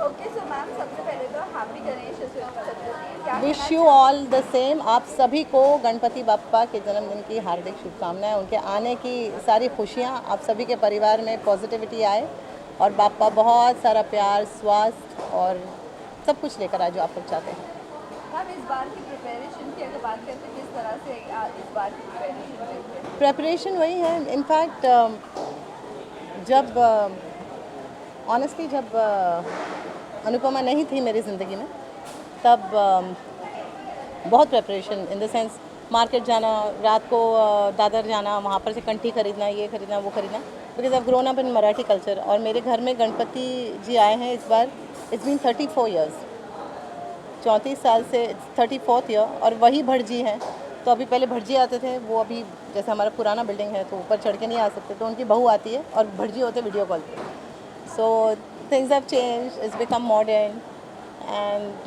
Okay so ma'am, सबसे पहले तो हैप्पी गणेश चतुर्थी। क्या विश कहना यू चाहेंगे? All the same. आप सभी को गणपति बाप्पा के जन्मदिन की हार्दिक शुभकामनाएं। उनके आने की सारी खुशियां आप सभी के परिवार में पॉजिटिविटी आए और बाप्पा बहुत सारा प्यार, स्वास्थ्य और सब कुछ लेकर आए जो आप लोग चाहते हैं। मैम, इस बार की प्रिपरेशन की अगर बात करें तो किस तरह से इस बार की प्रिपरेशन हुई है? प्रेपरेशन वही है। इनफैक्ट जब ऑनेस्टली जब अनुपमा नहीं थी मेरी ज़िंदगी में, तब बहुत preparation in the sense market जाना, रात को दादर जाना, वहाँ पर से कंठी खरीदना, ये खरीदना, वो खरीदना, because I grown up in Marathi culture. और मेरे घर में गणपति जी आए हैं इस बार। इट्स बीन 34 ईयर्स, 34 साल से 34th ईयर। और वही भटजी हैं। तो अभी पहले भटजी आते थे, वो अभी जैसे हमारा पुराना बिल्डिंग है तो ऊपर चढ़ के नहीं आ सकते, तो उनकी बहू आती है और भटजी होते वीडियो कॉल पे। So things have changed, it's become modern, and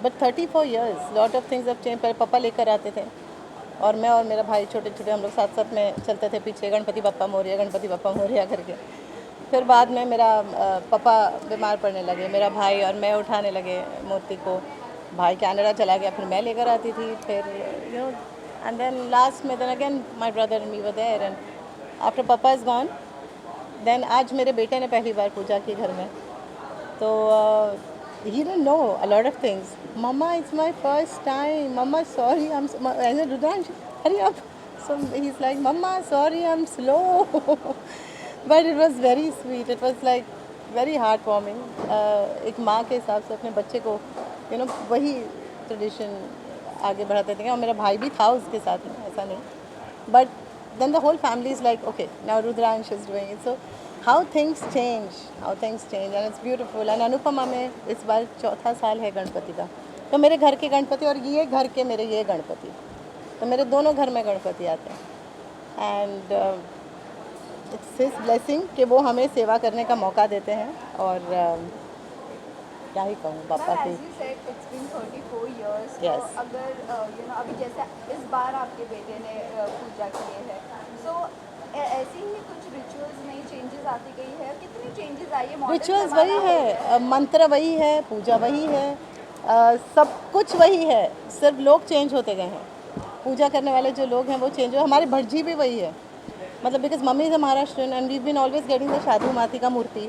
but 34 years, lot of things have changed. पहले पापा लेकर आते थे और मैं और मेरा भाई छोटे छोटे हम लोग साथ साथ में चलते थे पीछे, गणपति बप्पा मोरिया, गणपति बप्पा मोरिया करके। फिर बाद में मेरा पापा बीमार पड़ने लगे, मेरा भाई और मैं उठाने लगे मूर्ति को। भाई कनाडा चला गया, फिर मैं लेकर आती थी, फिर you know, and then last में then again my brother and me were there, and after पापा इज़ गॉन देन आज मेरे बेटे ने पहली बार पूजा की घर में। तो he didn't know a lot of things. Mama, it's my first time. Mama, sorry, I said, Rudransh, hurry up. So he's like, Mama, sorry, I'm slow. But it was very sweet. It was like very heartwarming. एक माँ के हिसाब से अपने बच्चे को वही tradition आगे बढ़ाते थे। और मेरा भाई भी था उसके साथ में, ऐसा नहीं। But then the whole family is like, okay, now Rudransh is doing it. So how things change, and it's beautiful. And Anupama में इस बार चौथा साल है गणपति का। तो मेरे घर के गणपति और ये घर के मेरे ये गणपति, तो मेरे दोनों घर में गणपति आते हैं। एंड इट्स हिज ब्लेसिंग कि वो हमें सेवा करने का मौका देते हैं। और क्या ही कहूँ पापा मैम, की। As you said it's been 34 years, तो यस। अगर अभी जैसे इस बार आपके बेटे ने पूजा की है, सो ऐसी ही कुछ रिचुअल्स में चेंजेस आती गई है? कितनी चेंजेस आई है? मॉडर्न रिचुअल्स ज़माना वही हो है, गया है। मंत्र वही है, पूजा वही है, सब कुछ वही है, सिर्फ लोग चेंज होते गए हैं। पूजा करने वाले जो लोग हैं वो चेंज हो। हमारे भटजी भी वही है, मतलब बिकॉज मम्मी is a Maharashtrian and we been always getting the साधु माती का मूर्ति।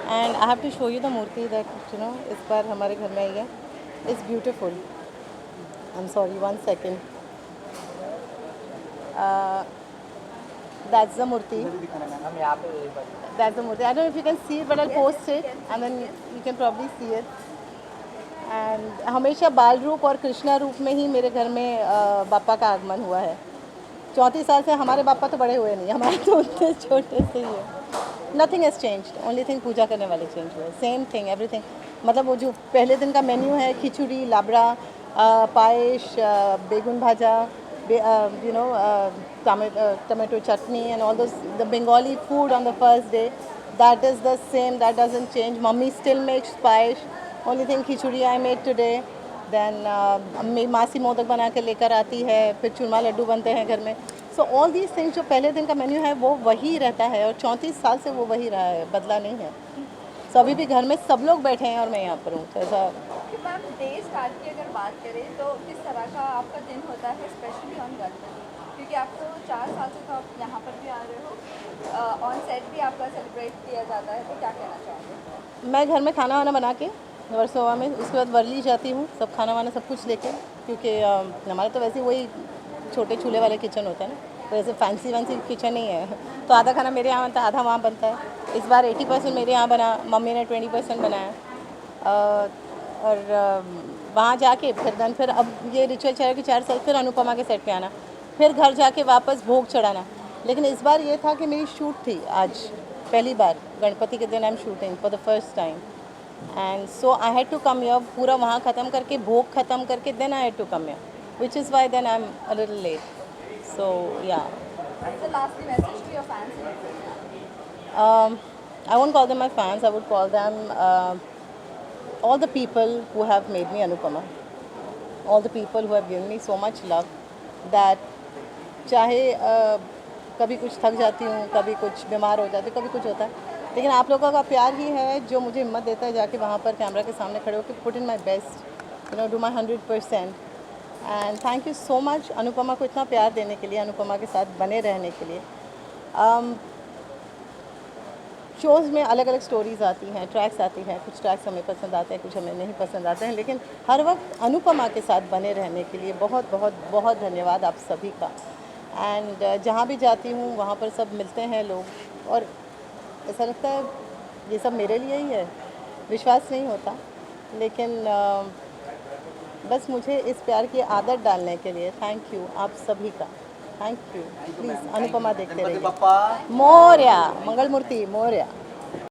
And I have to show you the murti that इस बार हमारे घर में आई है। It's beautiful. I am sorry, 1 second। That's the murti. That's the murti. I don't know if you can see it, but I'll Yes, post yes, we it, can and see. then Yes. you can probably see it. And हमेशा बाल रूप और कृष्णा रूप में ही मेरे घर में बापा का आगमन हुआ है। 34 साल से हमारे बापा तो बड़े हुए नहीं, हमारे तो उतने छोटे से ही है। Nothing has changed, only thing पूजा करने वाले चेंज हुए। Same thing everything. मतलब वो जो पहले दिन का मेन्यू है, खिचड़ी, लाबड़ा, पायस, बेगुन भाजा, tomato chutney, and all those, the Bengali food on the first day, that is the same, that doesn't change. Mummy still makes payesh, only thing khichdi I made today. Then अम्मी मासी मोदक बना के लेकर आती है, फिर चूरमा लड्डू बनते हैं घर में। सो ऑल दीज थिंग्स जो पहले दिन का मेन्यू है वो वही रहता है, और 34 साल से वो वही रहा है, बदला नहीं है। सो अभी भी घर में सब लोग बैठे हैं और मैं यहाँ पर हूँ, तो ऐसा। कि मैम, डे स्टार्ट की अगर बात करें तो किस तरह का आपका दिन होता है, स्पेशली ऑन गणपति? क्योंकि आप तो 4 साल से तो आप यहाँ पर भी आ रहे हो, ऑन सेट भी आपका सेलिब्रेट किया जाता है, तो क्या कहना चाहोगे? मैं घर में खाना वाना बना के वर्सोवा में, उसके बाद वर्ली जाती हूँ, सब खाना वाना सब कुछ लेके, क्योंकि हमारा तो वैसे वही छोटे चूल्हे वाले किचन होता है ना, तो ऐसे फैंसी वैंसी किचन नहीं है। तो आधा खाना मेरे यहाँ बनता है, आधा वहाँ बनता है। इस बार 80% मेरे यहाँ बना, मम्मी ने 20% बनाया। और वहाँ जाके फिर अब ये रिचुअल चला कि 4 साल फिर अनुपमा के सेट पे आना, फिर घर जाके वापस भोग चढ़ाना। लेकिन इस बार ये था कि मेरी शूट थी आज, पहली बार गणपति के दिन I am shooting for the first time, and so I had to come here, पूरा वहाँ ख़त्म करके, भोग ख़त्म करके, then I had to come here, which is why then I am a little late. So yeah, So lastly, message to your fans. I won't call them my fans, I would call them all the people who have made me Anupama, all the people who have given me so much love that चाहे कभी कुछ थक जाती हूँ, कभी कुछ बीमार हो जाती हूँ, कभी कुछ होता है, लेकिन आप लोगों का प्यार ही है जो मुझे हिम्मत देता है जाके वहाँ पर कैमरा के सामने खड़े होकर put in my best, do my 100%। And thank you so much Anupama को इतना प्यार देने के लिए, अनुपमा के साथ बने रहने के लिए। शोज़ में अलग अलग स्टोरीज़ आती हैं, ट्रैक्स आती हैं, कुछ ट्रैक्स हमें पसंद आते हैं, कुछ हमें नहीं पसंद आते हैं, लेकिन हर वक्त अनुपमा के साथ बने रहने के लिए बहुत बहुत बहुत धन्यवाद आप सभी का। एंड जहाँ भी जाती हूँ वहाँ पर सब मिलते हैं लोग, और ऐसा लगता है ये सब मेरे लिए ही है, विश्वास नहीं होता, लेकिन बस मुझे इस प्यार की आदत डालने के लिए थैंक यू आप सभी का, थैंक यू। प्लीज़ अनुपमा देखते रहिए। मोरया, मंगल मूर्ति मोरया।